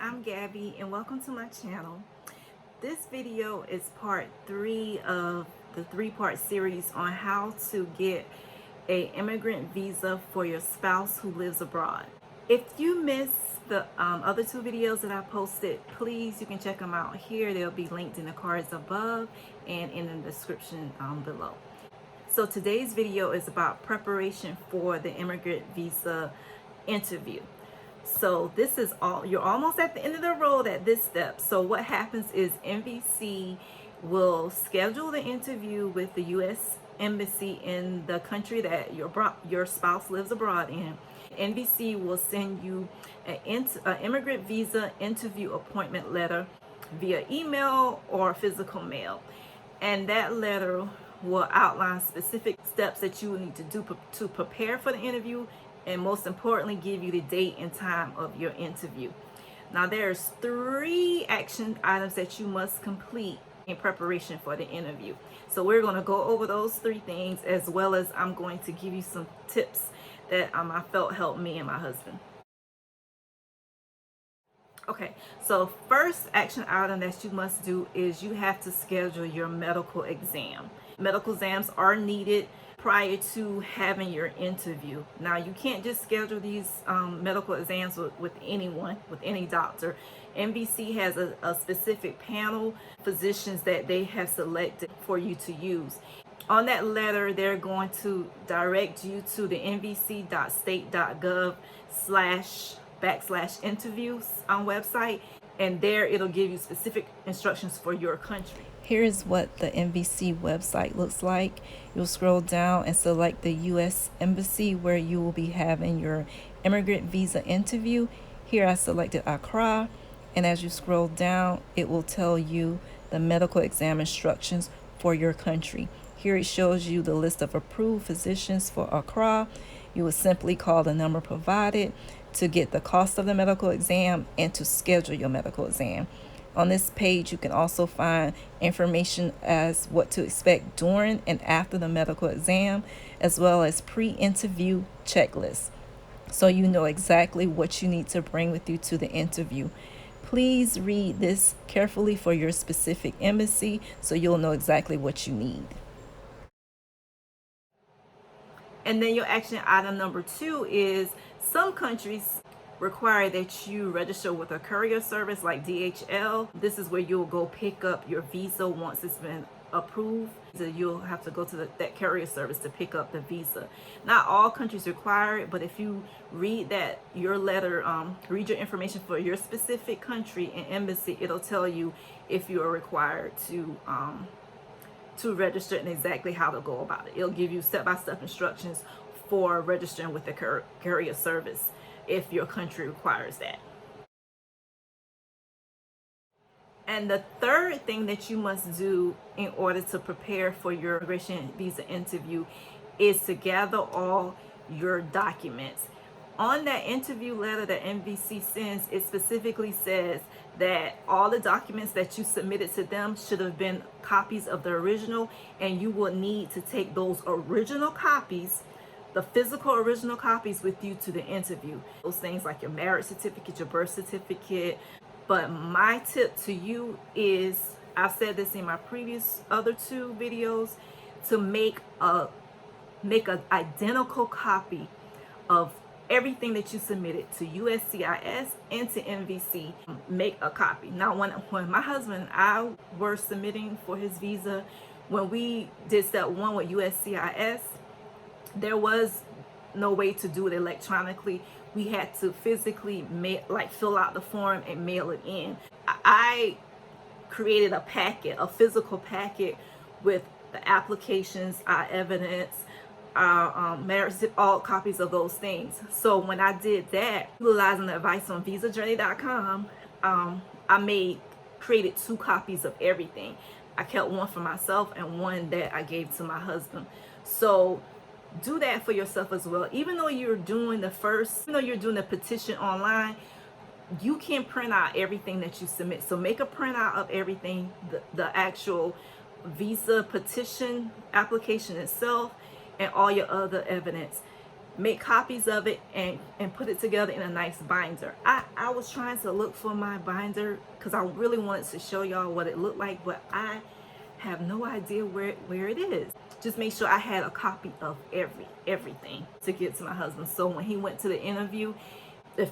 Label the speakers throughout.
Speaker 1: I'm Gabby and welcome to my channel. This video is part 3 of the 3-part series on how to get an immigrant visa for your spouse who lives abroad. If you missed the other 2 videos that I posted, please, you can check them out here. They'll be linked in the cards above and in the description below. So today's video is about preparation for the immigrant visa interview. So this is all, you're almost at the end of the road at this step. So what happens is NVC will schedule the interview with the US Embassy in the country that your spouse lives abroad in. NVC will send you an immigrant visa interview appointment letter via email or physical mail. And that letter will outline specific steps that you will need to do to prepare for the interview, and most importantly, give you the date and time of your interview. Now, there's 3 action items that you must complete in preparation for the interview. So we're going to go over those 3 things, as well as I'm going to give you some tips that I felt helped me and my husband. Okay, so first action item that you must do is you have to schedule your medical exam. Medical exams are needed prior to having your interview. Now, you can't just schedule these medical exams with anyone, with any doctor. NVC has a specific panel of physicians that they have selected for you to use. On that letter, they're going to direct you to the nvc.state.gov/interviews website, and there it'll give you specific instructions for your country. Here's what the NVC website looks like. You'll scroll down and select the US Embassy where you will be having your immigrant visa interview. Here I selected Accra, and as you scroll down, it will tell you the medical exam instructions for your country. Here it shows you the list of approved physicians for Accra. You will simply call the number provided to get the cost of the medical exam and to schedule your medical exam. On this page, you can also find information as what to expect during and after the medical exam, as well as pre-interview checklists, so you know exactly what you need to bring with you to the interview. Please read this carefully for your specific embassy so you'll know exactly what you need. And then your action item number 2 is some countries require that you register with a courier service like DHL. This is where you'll go pick up your visa once it's been approved. So you'll have to go to that courier service to pick up the visa. Not all countries require it, but if you read that your letter, read your information for your specific country and embassy, it'll tell you if you are required to register and exactly how to go about it. It'll give you step-by-step instructions for registering with the courier service if your country requires that. And the third thing that you must do in order to prepare for your immigration visa interview is to gather all your documents. On that interview letter that NVC sends, it specifically says that all the documents that you submitted to them should have been copies of the original, and you will need to take those original copies, the physical original copies, with you to the interview. Those things like your marriage certificate, your birth certificate. But my tip to you is, I've said this in my previous other 2 videos, to make an identical copy of everything that you submitted to USCIS and to NVC. Make a copy. Now, when my husband and I were submitting for his visa, when we did step 1 with USCIS, there was no way to do it electronically. We had to physically fill out the form and mail it in. I created a physical packet with the applications, our evidence, our marriage, all copies of those things. So when I did that, utilizing the advice on visajourney.com, I created 2 copies of everything. I kept one for myself and one that I gave to my husband. So do that for yourself as well. Even though you're doing the petition online, you can print out everything that you submit. So make a printout of everything, the actual visa petition application itself, and all your other evidence. make copies of it and put it together in a nice binder. I was trying to look for my binder because I really wanted to show y'all what it looked like, but I have no idea where it is. Just make sure I had a copy of everything to give to my husband, so when he went to the interview, if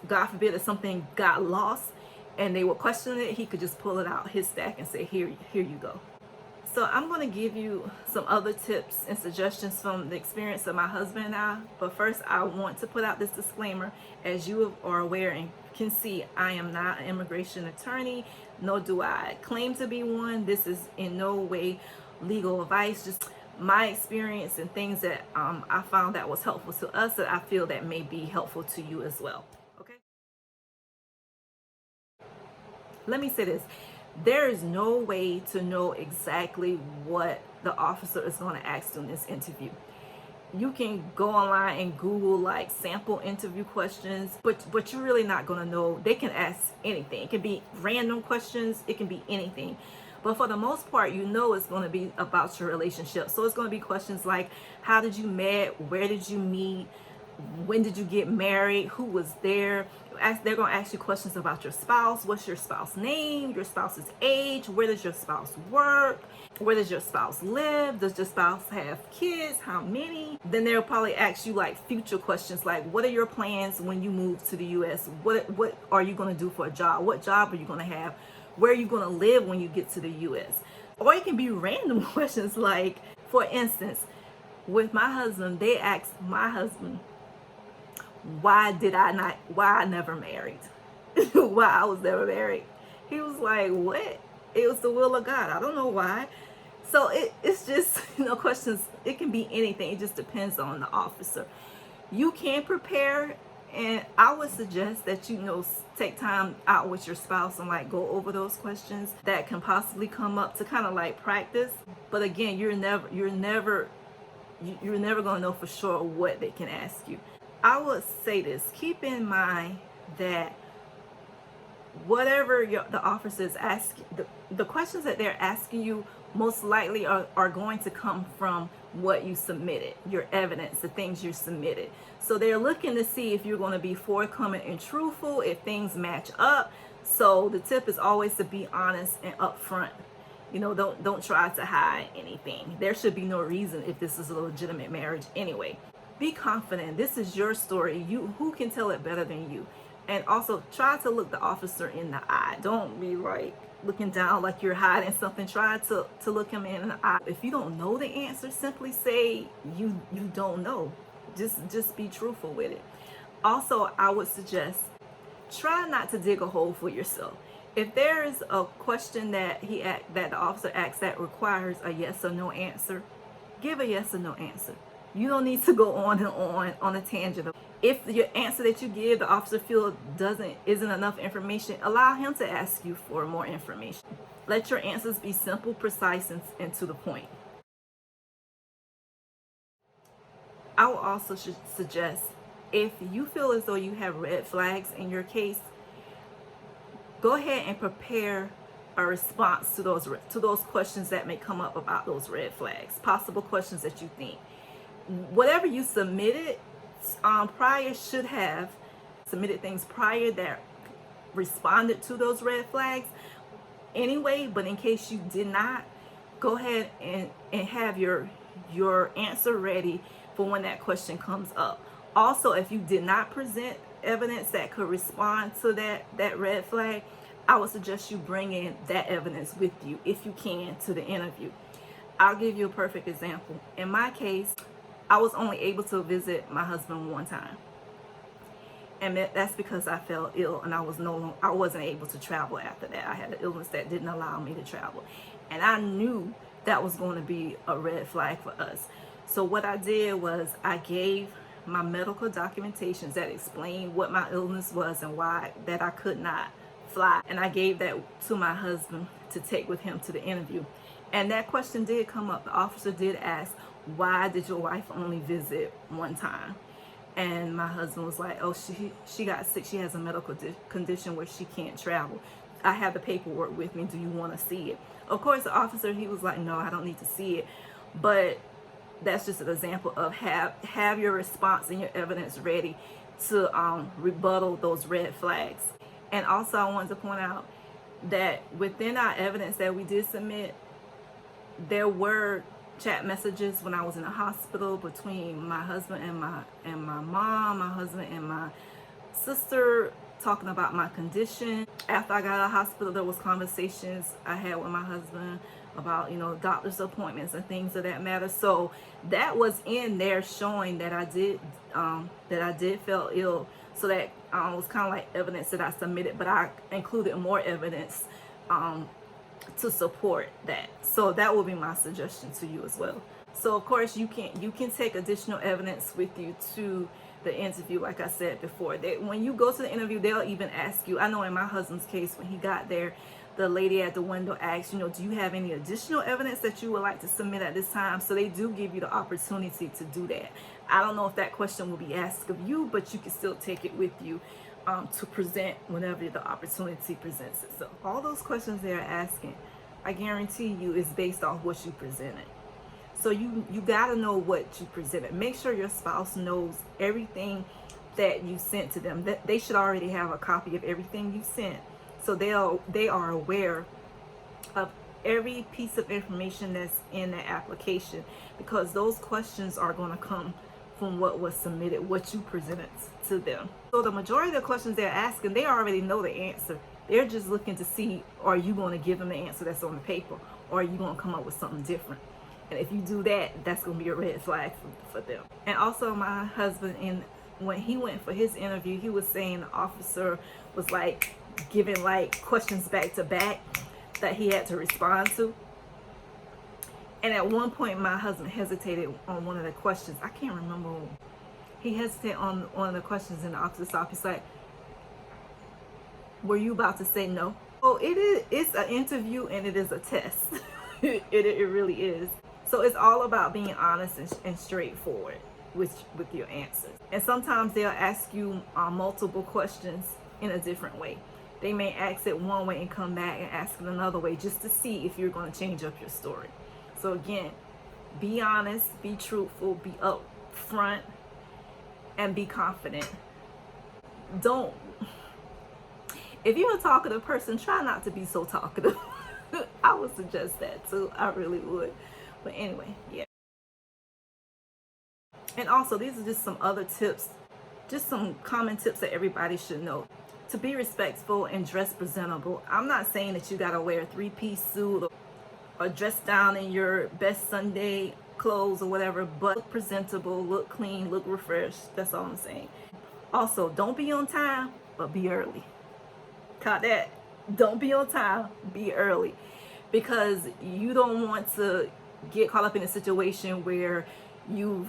Speaker 1: God forbid if something got lost and they were questioning it, he could just pull it out his stack and say, here you go. So I'm going to give you some other tips and suggestions from the experience of my husband and I. But first, I want to put out this disclaimer. As you are aware and can see, I am not an immigration attorney, nor do I claim to be one. This is in no way legal advice, just my experience and things that I found that was helpful to us that I feel that may be helpful to you as well. Okay? Let me say this. There is no way to know exactly what the officer is going to ask you in this interview. You can go online and Google like sample interview questions, but you're really not going to know. They can ask anything. It can be random questions. It can be anything. But for the most part, you know it's going to be about your relationship. So it's going to be questions like, how did you meet? Where did you meet? When did you get married? Who was there? They're going to ask you questions about your spouse. What's your spouse's name? Your spouse's age? Where does your spouse work? Where does your spouse live? Does your spouse have kids? How many? Then they'll probably ask you like future questions like, what are your plans when you move to the US? What are you going to do for a job? What job are you going to have? Where are you going to live when you get to the US? Or it can be random questions like, for instance, with my husband, they asked my husband, why I never married? Why I was never married. He was like, what? It was the will of God. I don't know why. So it's just, questions. It can be anything. It just depends on the officer. You can prepare, and I would suggest that take time out with your spouse and like go over those questions that can possibly come up to kind of like practice. But again, you're never going to know for sure what they can ask you. I would say this, keep in mind that whatever the officer is asking, the questions that they're asking you most likely are going to come from what you submitted, your evidence, the things you submitted. So they're looking to see if you're going to be forthcoming and truthful, if things match up. So the tip is always to be honest and upfront. Don't try to hide anything. There should be no reason if this is a legitimate marriage anyway. Be confident. This is your story. Who can tell it better than you? And also try to look the officer in the eye. Don't be like looking down like you're hiding something. Try to look him in the eye. If you don't know the answer, simply say you don't know. Just be truthful with it. Also, I would suggest try not to dig a hole for yourself. If there is a question that the officer asks that requires a yes or no answer, give a yes or no answer. You don't need to go on and on a tangent. If your answer that you give, the officer feels isn't enough information, allow him to ask you for more information. Let your answers be simple, precise, and to the point. I will also suggest, if you feel as though you have red flags in your case, go ahead and prepare a response to those questions that may come up about those red flags, possible questions that you think. Whatever you submitted prior should have submitted things prior that responded to those red flags anyway, but in case you did not, go ahead and have your answer ready for when that question comes up. Also, if you did not present evidence that could respond to that red flag, I would suggest you bring in that evidence with you if you can to the interview. I'll give you a perfect example. In my case, I was only able to visit my husband one time, and that's because I fell ill and I wasn't able to travel after that. I had an illness that didn't allow me to travel, and I knew that was going to be a red flag for us. So what I did was I gave my medical documentations that explained what my illness was and why that I could not fly, and I gave that to my husband to take with him to the interview. And that question did come up. The officer did ask, why did your wife only visit one time? And my husband was like, oh, she got sick. She has a medical condition where she can't travel. I have the paperwork with me. Do you want to see it? Of course, the officer, he was like, no, I don't need to see it. But that's just an example of have your response and your evidence ready to rebuttal those red flags. And also I wanted to point out that within our evidence that we did submit, there were chat messages when I was in the hospital between my husband and my mom, my husband and my sister, talking about my condition. After I got out of the hospital, there was conversations I had with my husband about, you know, doctor's appointments and things of that matter. So that was in there showing that I did feel ill. So that was kind of like evidence that I submitted, but I included more evidence to support that. So that will be my suggestion to you as well. So of course you can take additional evidence with you to the interview. Like I said before, that when you go to the interview, they'll even ask you. I know in my husband's case, when he got there, the lady at the window asked, you know, do you have any additional evidence that you would like to submit at this time? So they do give you the opportunity to do that. I don't know if that question will be asked of you, but you can still take it with you to present whenever the opportunity presents itself. All those questions they're asking, I guarantee you, is based on what you presented. So you got to know what you presented. Make sure your spouse knows everything that you sent to them. That they should already have a copy of everything you sent, so they are aware of every piece of information that's in the application, because those questions are going to come from what was submitted, what you presented to them. So the majority of the questions they're asking, they already know the answer. They're just looking to see, are you going to give them the answer that's on the paper, or are you going to come up with something different? And if you do that, that's going to be a red flag for them. And also my husband, when he went for his interview, he was saying the officer was like giving like questions back to back that he had to respond to. And at one point my husband hesitated on one of the questions. I can't remember. He hesitated on one of the questions in the officer's office. Like, were you about to say no? Oh, it's an interview and it is a test. It really is. So it's all about being honest and straightforward with your answers. And sometimes they'll ask you multiple questions in a different way. They may ask it one way and come back and ask it another way, just to see if you're going to change up your story. So again, be honest, be truthful, be upfront, and be confident. If you're a talkative person, try not to be so talkative. I would suggest that too. I really would. But anyway, yeah. And also, these are just some other tips, just some common tips that everybody should know. To be respectful and dress presentable. I'm not saying that you gotta wear a 3-piece suit or dress down in your best Sunday clothes or whatever, but look presentable, look clean, look refreshed. That's all I'm saying. Also, don't be on time, but be early. Caught that? Don't be on time, be early, because you don't want to get caught up in a situation where you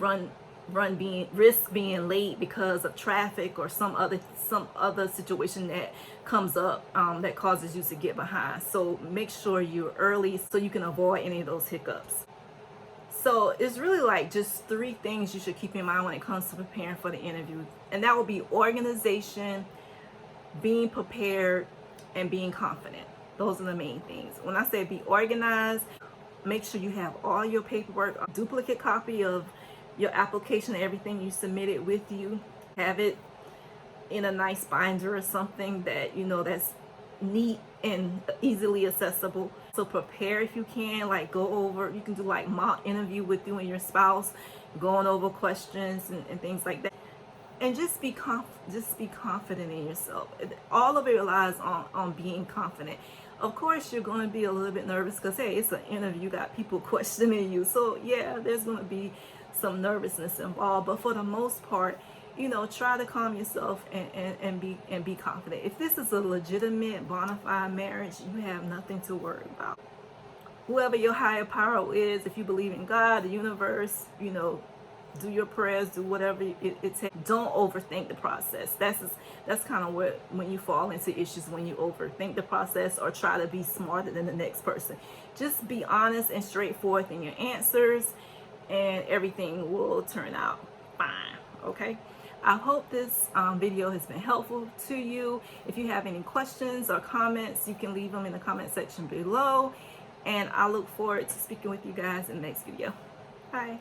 Speaker 1: risk being late because of traffic or some other situation that comes up that causes you to get behind. So make sure you're early so you can avoid any of those hiccups. So it's really like just 3 things you should keep in mind when it comes to preparing for the interview, and that will be organization, being prepared, and being confident. Those are the main things. When I say be organized, make sure you have all your paperwork, a duplicate copy of your application, everything you submitted with you. Have it in a nice binder or something that you know that's neat and easily accessible. So prepare if you can, like go over, you can do like mock interview with you and your spouse, going over questions and things like that. And just be confident in yourself. All of it relies on being confident. Of course, you're going to be a little bit nervous because, hey, it's an interview. You got people questioning you. So, yeah, there's going to be some nervousness involved. But for the most part, you know, try to calm yourself and be confident. If this is a legitimate, bona fide marriage, you have nothing to worry about. Whoever your higher power is, if you believe in God, the universe, you know, do your prayers, do whatever it takes. Don't overthink the process. That's kind of when you fall into issues, when you overthink the process or try to be smarter than the next person. Just be honest and straightforward in your answers, and everything will turn out fine. Okay. I hope this video has been helpful to you. If you have any questions or comments, you can leave them in the comment section below. And I look forward to speaking with you guys in the next video. Bye.